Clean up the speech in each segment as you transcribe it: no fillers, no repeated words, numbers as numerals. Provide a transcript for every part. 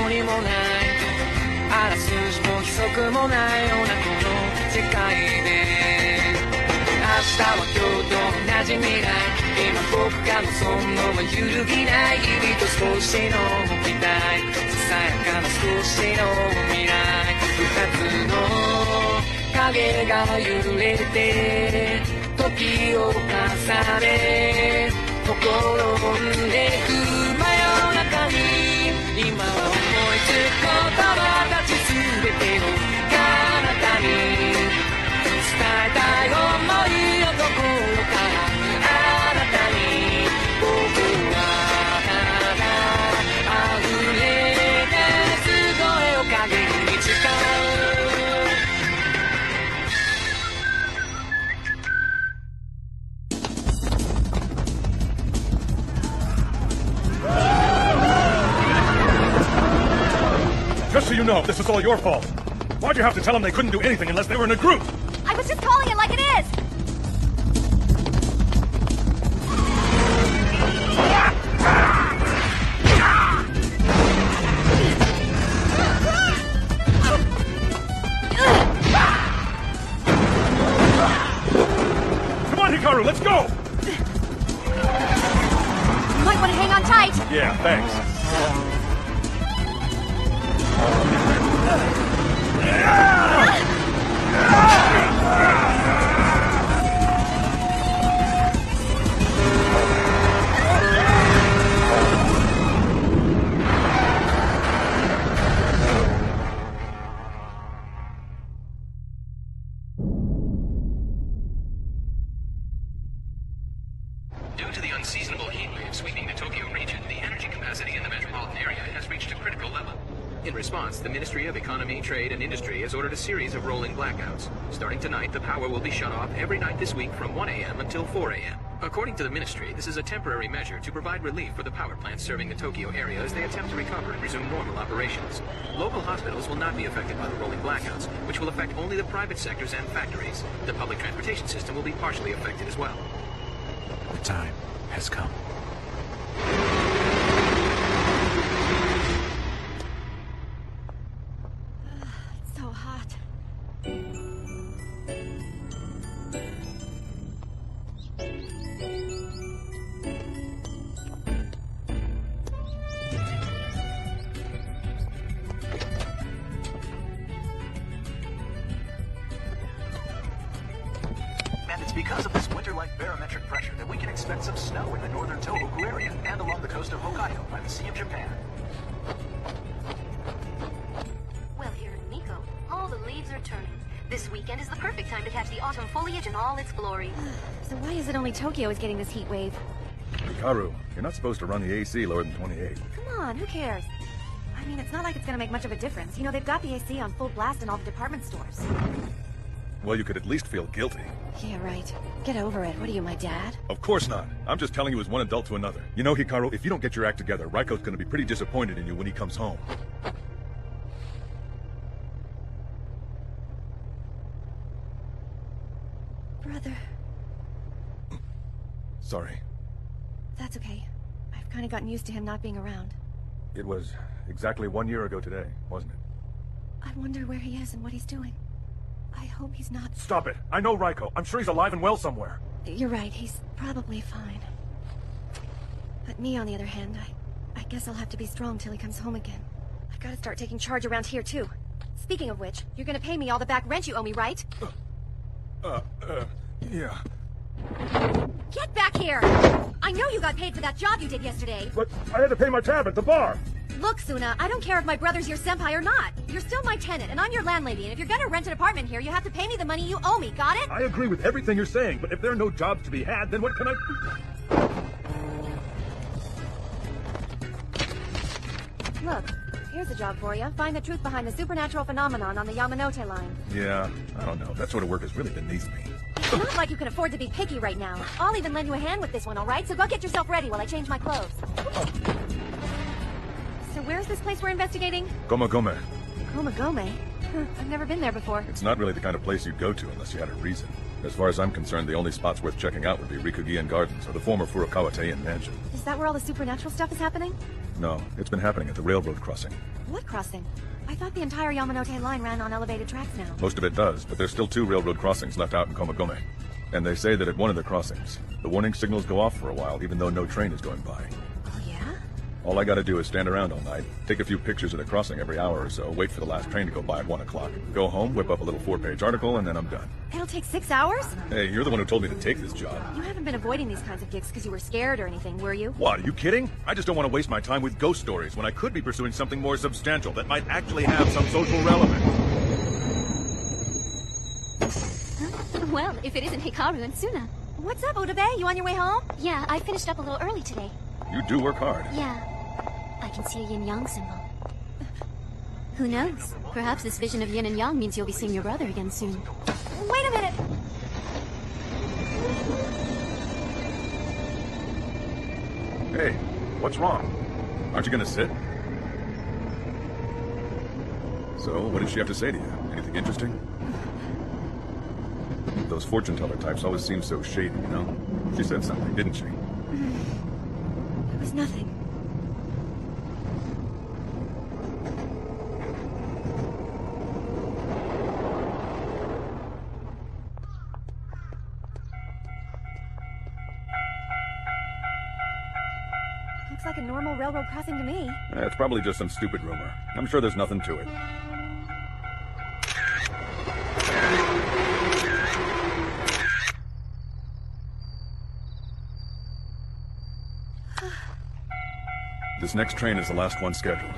こにもないあらすじも規則もないようなこの世界で明日は今日と同じ未来今僕が望むのは揺るぎない日々と少しの期待ささやかな少しの未来二つの影が揺れて時を重ね心んでく真夜中に今は思いつく言葉たち全てを彼方に伝えたい想いを心からあなたに僕はただ溢れ出す声を影に誓うJust so you know, this is all your fault. Why'd you have to tell them they couldn't do anything unless they were in a group? I was just calling it like it is! Come on, Hikaru, let's go! You might want to hang on tight! Yeah, thanks. Due to the unseasonable heat wave sweeping the Tokyo region, the energy capacity in the metropolitan area has reached a critical level. In response, the Ministry of Economy, Trade, and Industry has ordered a series of rolling blackouts. Starting tonight, the power will be shut off every night this week from 1 a.m. until 4 a.m. According to the Ministry, this is a temporary measure to provide relief for the power plants serving the Tokyo area as they attempt to recover and resume normal operations. Local hospitals will not be affected by the rolling blackouts, which will affect only the private sectors and factories. The public transportation system will be partially affected as well. The time has come. It's so hot. And it's because of this winter-like barometric pressure that we can expect some snow in the northern Tohoku area and along the coast of Hokkaido by the Sea of Japan. Well, here in Miko, all the leaves are turning. This weekend is the perfect time to catch the autumn foliage in all its glory. So why is it only Tokyo is getting this heat wave? Hikaru, you're not supposed to run the AC lower than 28. Come on, who cares? I mean, it's not like it's gonna make much of a difference. You know, they've got the AC on full blast in all the department stores. Well, you could at least feel guilty. Yeah, right. Get over it. What are you, my dad? Of course not. I'm just telling you as one adult to another. You know, Hikaru, if you don't get your act together, Raiko's gonna be pretty disappointed in you when he comes home. Brother. Sorry. That's okay. I've kind of gotten used to him not being around. It was exactly 1 year ago today, wasn't it? I wonder where he is and what he's doing. I hope he's not... Stop it! I know Raiko. I'm sure he's alive and well somewhere. You're right. He's probably fine. But me, on the other hand, I guess I'll have to be strong till he comes home again. I've got to start taking charge around here, too. Speaking of which, you're gonna pay me all the back rent you owe me, right? Yeah. Get back here! I know you got paid for that job you did yesterday. But I had to pay my tab at the bar. Look, Suna, I don't care if my brother's your senpai or not. You're still my tenant, and I'm your landlady, and if you're gonna rent an apartment here, you have to pay me the money you owe me, got it? I agree with everything you're saying, but if there are no jobs to be had, then what can I... Look, here's a job for you. Find the truth behind the supernatural phenomenon on the Yamanote line. Yeah, I don't know. That sort of work is really beneath me. It's not like you can afford to be picky right now. I'll even lend you a hand with this one, all right? So go get yourself ready while I change my clothes. So where's this place we're investigating? Gome. Gome? Huh, I've never been there before. It's not really the kind of place you'd go to unless you had a reason. As far as I'm concerned, the only spots worth checking out would be Rikugian Gardens or the former Furukawa Teian Mansion. Is that where all the supernatural stuff is happening? No, it's been happening at the railroad crossing. What crossing? I thought the entire Yamanote line ran on elevated tracks now. Most of it does, but there's still 2 railroad crossings left out in Komagome. And they say that at one of the crossings, the warning signals go off for a while even though no train is going by. Oh, yeah? All I gotta do is stand around all night, take a few pictures of the crossing every hour or so, wait for the last train to go by at 1 o'clock, go home, whip up a little 4-page article, and then I'm done. It'll take 6 hours? Hey, you're the one who told me to take this job. You haven't been avoiding these kinds of gigs because you were scared or anything, were you? What, are you kidding? I just don't want to waste my time with ghost stories when I could be pursuing something more substantial that might actually have some social relevance. Huh? Well, if it isn't Hikaru and Suna. What's up, Otobe? You on your way home? Yeah, I finished up a little early today. You do work hard. Yeah. I can see a yin-yang symbol. Who knows? Perhaps this vision of yin and yang means you'll be seeing your brother again soon. Wait a minute! Hey, what's wrong? Aren't you gonna sit? So, what did she have to say to you? Anything interesting? Those fortune teller types always seem so shady, you know? She said something, didn't she? It was nothing. Looks like a normal railroad crossing to me. It's probably just some stupid rumor. I'm sure there's nothing to it. This next train is the last one scheduled.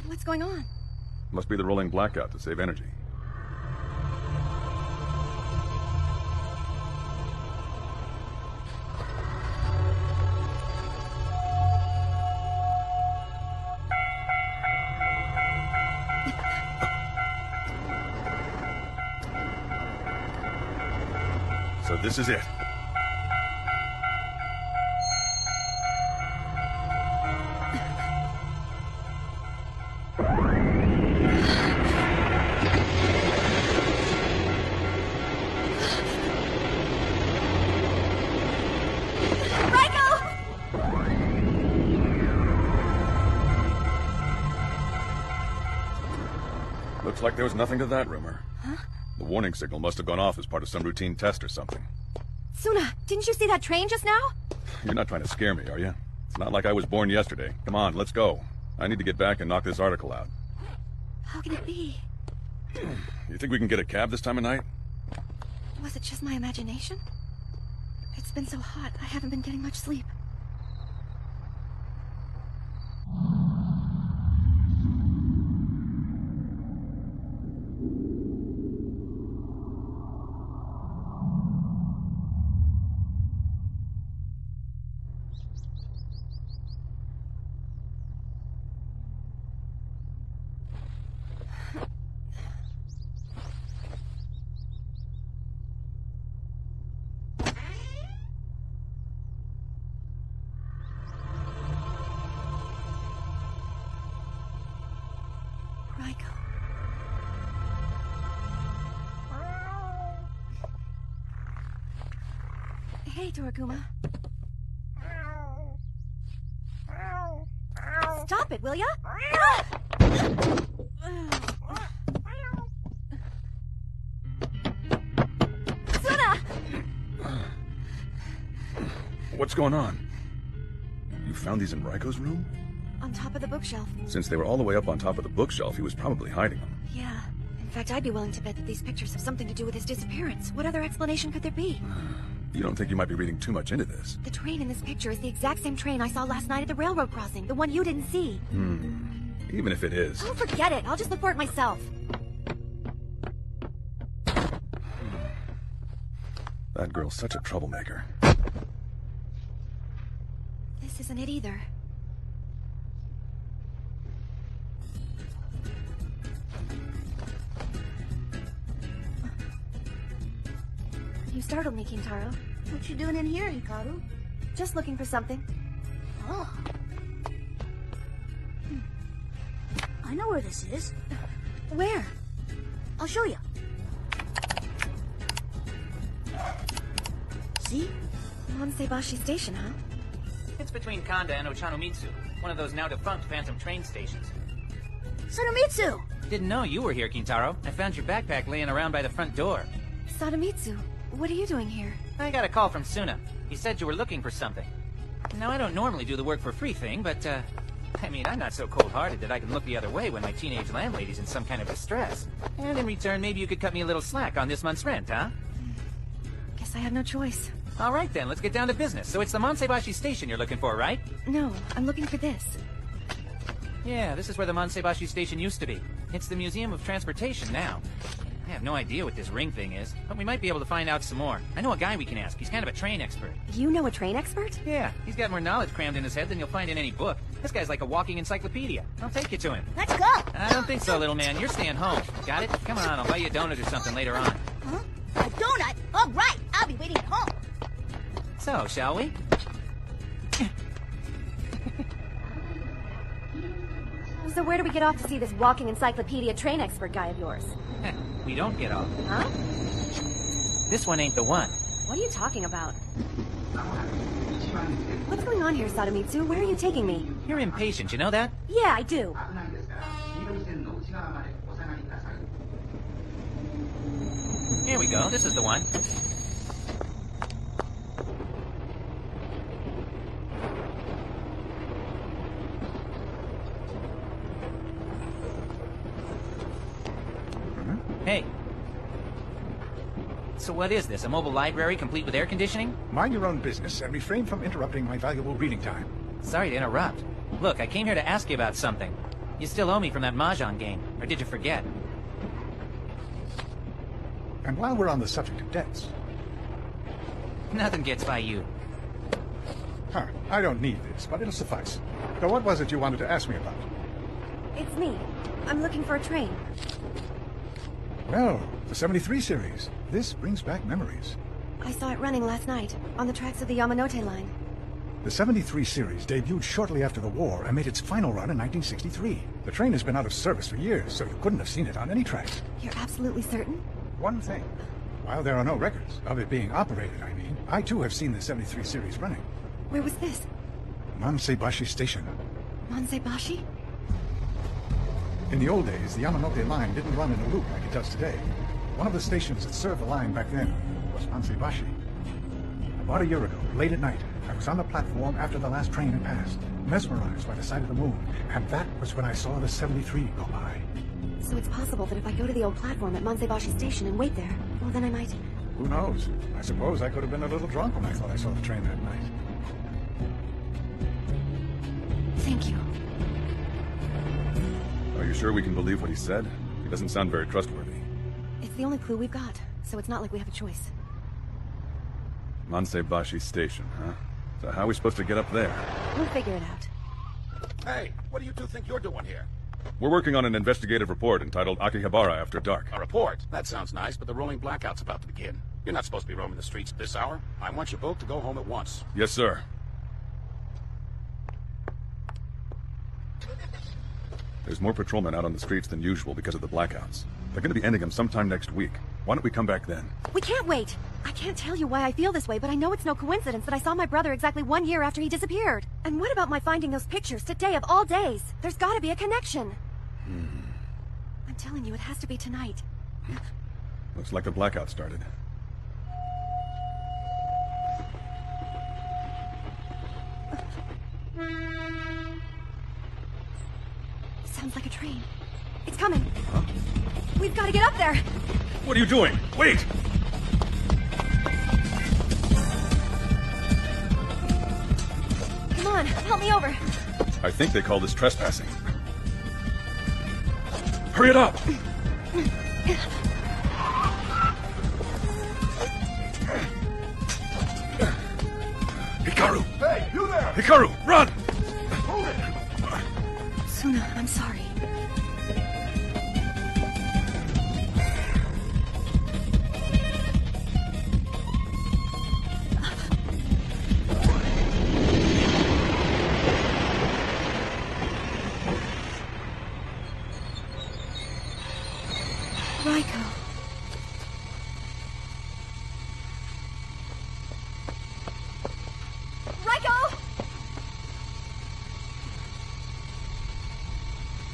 What's going on? Must be the rolling blackout to save energy. So this is it. Looks like there was nothing to that rumor. Huh? The warning signal must have gone off as part of some routine test or something. Suna, didn't you see that train just now? You're not trying to scare me, are you? It's not like I was born yesterday. Come on, let's go. I need to get back and knock this article out. How can it be? You think we can get a cab this time of night? Was it just my imagination? It's been so hot, I haven't been getting much sleep. Hey, Toraguma. Stop it, will ya? Suna! What's going on? You found these in Raiko's room? On top of the bookshelf. Since they were all the way up on top of the bookshelf, he was probably hiding them. Yeah. In fact, I'd be willing to bet that these pictures have something to do with his disappearance. What other explanation could there be? You don't think you might be reading too much into this? The train in this picture is the exact same train I saw last night at the railroad crossing. The one you didn't see. Even if it is. Oh, forget it. I'll just look for it myself. That girl's such a troublemaker. This isn't it either. You startled me, Kintaro. What you doing in here, Hikaru? Just looking for something. Oh. I know where this is. Where? I'll show you. See? Monsebashi Station, huh? It's between Kanda and Ochanomizu, one of those now-defunct Phantom train stations. Sonomitsu! Didn't know you were here, Kintaro. I found your backpack laying around by the front door. Sadamitsu, what are you doing here? I got a call from Suna. He said you were looking for something. Now, I don't normally do the work for free thing, but, I mean, I'm not so cold-hearted that I can look the other way when my teenage landlady's in some kind of distress. And in return, maybe you could cut me a little slack on this month's rent, huh? Guess I have no choice. All right, then, let's get down to business. So it's the Monsebashi Station you're looking for, right? No, I'm looking for this. Yeah, this is where the Monsebashi Station used to be. It's the Museum of Transportation now. I have no idea what this ring thing is, but we might be able to find out some more. I know a guy we can ask. He's kind of a train expert. You know a train expert? Yeah, he's got more knowledge crammed in his head than you'll find in any book. This guy's like a walking encyclopedia. I'll take you to him. Let's go! I don't think so, little man. You're staying home. Got it? Come on, I'll buy you a donut or something later on. Huh? A donut? All right, I'll be waiting at home. So, shall we? So where do we get off to see this walking encyclopedia train expert guy of yours? We don't get off. Huh? This one ain't the one. What are you talking about? What's going on here, Sadamitsu? Where are you taking me? You're impatient, you know that? Yeah, I do. Here we go. This is the one. Hey. So what is this? A mobile library complete with air conditioning? Mind your own business and refrain from interrupting my valuable reading time. Sorry to interrupt. Look, I came here to ask you about something. You still owe me from that Mahjong game, or did you forget? And while we're on the subject of debts... Nothing gets by you. Huh, I don't need this, but it'll suffice. So what was it you wanted to ask me about? It's me. I'm looking for a train. Well, the 73 series. This brings back memories. I saw it running last night, on the tracks of the Yamanote line. The 73 series debuted shortly after the war and made its final run in 1963. The train has been out of service for years, so you couldn't have seen it on any tracks. You're absolutely certain? One thing. While there are no records of it being operated, I too have seen the 73 series running. Where was this? Monsebashi Station. Monsebashi? In the old days, the Yamanote line didn't run in a loop like it does today. One of the stations that served the line back then was Monsebashi. About a year ago, late at night, I was on the platform after the last train had passed, mesmerized by the sight of the moon, and that was when I saw the 73 go by. So it's possible that if I go to the old platform at Monsebashi Station and wait there, well then I might... Who knows? I suppose I could have been a little drunk when I thought I saw the train that night. Thank you. Are you sure we can believe what he said? He doesn't sound very trustworthy. It's the only clue we've got, so it's not like we have a choice. Monsebashi Station, huh? So how are we supposed to get up there? We'll figure it out. Hey, what do you two think you're doing here? We're working on an investigative report entitled Akihabara After Dark. A report? That sounds nice, but the rolling blackout's about to begin. You're not supposed to be roaming the streets at this hour. I want you both to go home at once. Yes, sir. There's more patrolmen out on the streets than usual because of the blackouts. They're going to be ending them sometime next week. Why don't we come back then? We can't wait! I can't tell you why I feel this way, but I know it's no coincidence that I saw my brother exactly 1 year after he disappeared. And what about my finding those pictures today of all days? There's gotta be a connection. I'm telling you, it has to be tonight. Looks like the blackout started. Sounds like a train. It's coming. Huh? We've got to get up there. What are you doing? Wait! Come on, help me over. I think they call this trespassing. Hurry it up! Hikaru! Hey, you there! Hikaru, run! Hold it! Suna, I'm sorry. Raiko. Raiko!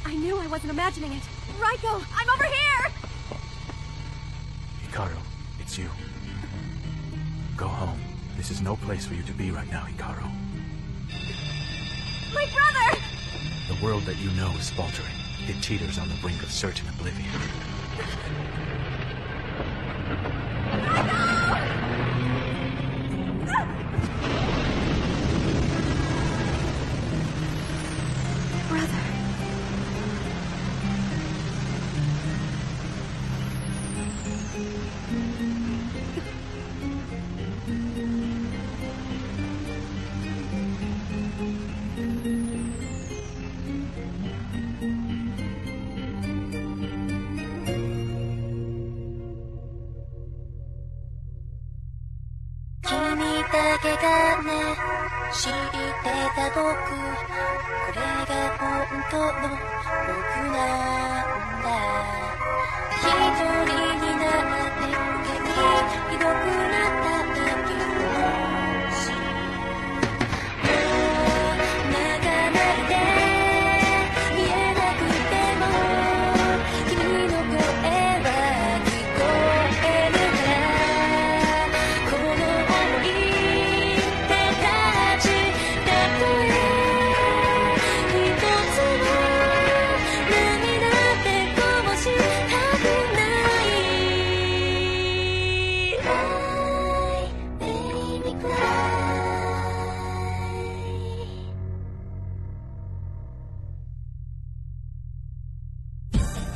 I knew I wasn't imagining it. Raiko, I'm over here! Hikaru, it's you. Go home. This is no place for you to be right now, Hikaru. My brother! The world that you know is faltering. It teeters on the brink of certain oblivion. Brother.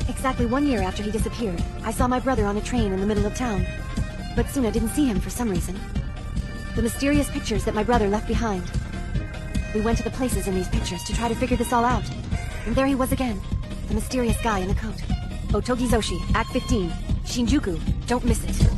Exactly 1 year after he disappeared, I saw my brother on a train in the middle of town. But soon I didn't see him for some reason. The mysterious pictures that my brother left behind. We went to the places in these pictures to try to figure this all out. And there he was again, the mysterious guy in the coat. Otogi Zoshi, Act 15. Shinjuku, don't miss it.